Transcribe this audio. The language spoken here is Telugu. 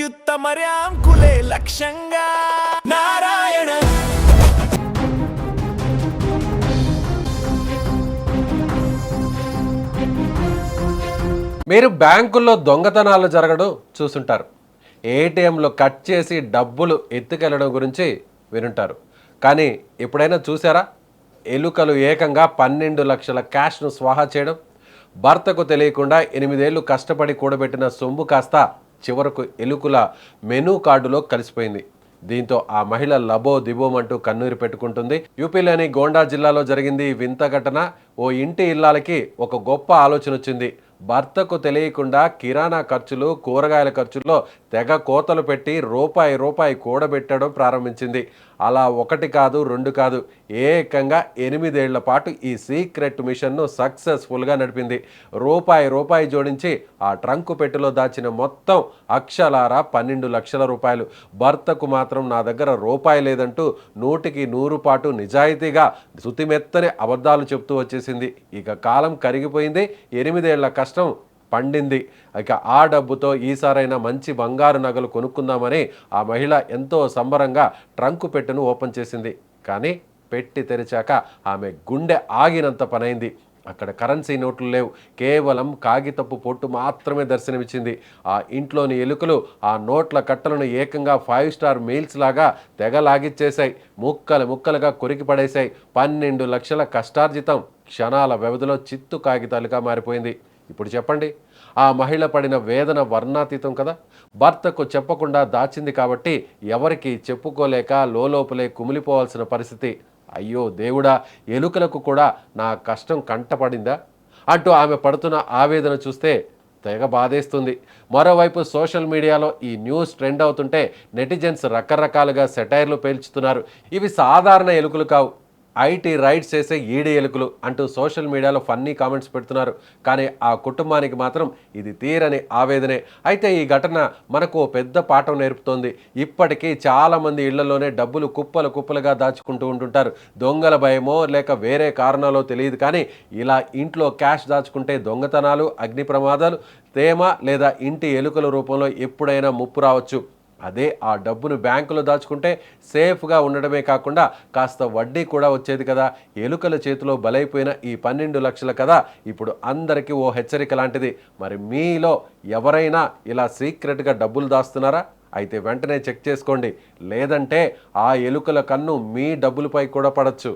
అత్యుత్తమర్యాం కులే లక్ష్యంగా నారాయణ. మీరు బ్యాంకుల్లో దొంగతనాలు జరగడం చూసుంటారు. ఏటీఎంలో కట్ చేసి డబ్బులు ఎత్తుకెళ్లడం గురించి వినుంటారు. కానీ ఎప్పుడైనా చూసారా ఎలుకలు ఏకంగా 12 లక్షల క్యాష్ను స్వాహా చేయడం? భర్తకు తెలియకుండా 8 ఏళ్లు కష్టపడి కూడబెట్టిన సొమ్ము కాస్త చివరకు ఎలుకల మెనూ కార్డులో కలిసిపోయింది. దీంతో ఆ మహిళ లబో దిబోమంటూ కన్నీరు పెట్టుకుంటుంది. యూపీలోని గోండా జిల్లాలో జరిగింది ఈ వింత ఘటన. ఓ ఇంటి ఇల్లాలకి ఒక గొప్ప ఆలోచన వచ్చింది. భర్తకు తెలియకుండా కిరాణా ఖర్చులు, కూరగాయల ఖర్చుల్లో తెగ కోతలు పెట్టి రూపాయి కూడబెట్టడం ప్రారంభించింది. అలా 1 కాదు 2 కాదు, ఏకంగా 8 ఏళ్ల పాటు ఈ సీక్రెట్ మిషన్ను సక్సెస్ఫుల్గా నడిపింది. రూపాయి జోడించి ఆ ట్రంకు పెట్టెలో దాచిన మొత్తం అక్షరాల 12 లక్షల రూపాయలు. భర్తకు మాత్రం నా దగ్గర రూపాయి లేదంటూ 100కి 100 పాటు నిజాయితీగా శుతిమెత్తని అబద్ధాలు చెప్తూ వచ్చేసింది. ఇక కాలం కరిగిపోయింది, 8 ఏళ్ల కష్టం పండింది. ఇక ఆ డబ్బుతో ఈసారైనా మంచి బంగారు నగలు కొనుక్కుందామని ఆ మహిళ ఎంతో సంబరంగా ట్రంకు పెట్టెను ఓపెన్ చేసింది. కానీ పెట్టి తెరిచాక ఆమె గుండె ఆగినంత పనైంది. అక్కడ కరెన్సీ నోట్లు లేవు, కేవలం కాగితపు పొట్టు మాత్రమే దర్శనమిచ్చింది. ఆ ఇంట్లోని ఎలుకలు ఆ నోట్ల కట్టలను ఏకంగా 5 స్టార్ మీల్స్ లాగా తెగలాగిచ్చేశాయి. ముక్కలుగా కొరికి పడేశాయి. 12 లక్షల కష్టార్జితం క్షణాల వ్యవధిలో చిత్తు కాగితాలుగా మారిపోయింది. ఇప్పుడు చెప్పండి, ఆ మహిళ పడిన వేదన వర్ణాతీతం కదా. భర్తకు చెప్పకుండా దాచింది కాబట్టి ఎవరికి చెప్పుకోలేక లోపలే కుమిలిపోవాల్సిన పరిస్థితి. అయ్యో దేవుడా, ఎలుకలకు కూడా నా కష్టం కంటపడిందా అంటూ ఆమె పడుతున్న ఆవేదన చూస్తే తెగ బాధేస్తుంది. మరోవైపు సోషల్ మీడియాలో ఈ న్యూస్ ట్రెండ్ అవుతుంటే నెటిజన్స్ రకరకాలుగా సెటైర్లు పేల్చుతున్నారు. ఇవి సాధారణ ఎలుకలు కావు, ఐటీ రైడ్స్ చేసే ఈడి ఎలుకలు అంటూ సోషల్ మీడియాలో ఫన్నీ కామెంట్స్ పెడుతున్నారు. కానీ ఆ కుటుంబానికి మాత్రం ఇది తీరని ఆవేదనే. అయితే ఈ ఘటన మనకు పెద్ద పాఠం నేర్పుతోంది. ఇప్పటికీ చాలామంది ఇళ్లలోనే డబ్బులు కుప్పలుగా దాచుకుంటూ ఉంటుంటారు. దొంగల భయమో లేక వేరే కారణాలో తెలియదు, కానీ ఇలా ఇంట్లో క్యాష్ దాచుకుంటే దొంగతనాలు, అగ్ని ప్రమాదాలు, తేమ లేదా ఇంటి ఎలుకల రూపంలో ఎప్పుడైనా ముప్పు రావచ్చు. అదే ఆ డబ్బును బ్యాంకులో దాచుకుంటే సేఫ్గా ఉండడమే కాకుండా కాస్త వడ్డీ కూడా వచ్చేది కదా. ఎలుకల చేతిలో బలైపోయిన ఈ 12 లక్షల కదా ఇప్పుడు అందరికీ ఓ హెచ్చరిక లాంటిది. మరి మీలో ఎవరైనా ఇలా సీక్రెట్గా డబ్బులు దాస్తున్నారా? అయితే వెంటనే చెక్ చేసుకోండి, లేదంటే ఆ ఎలుకల కన్ను మీ డబ్బులపై కూడా పడచ్చు.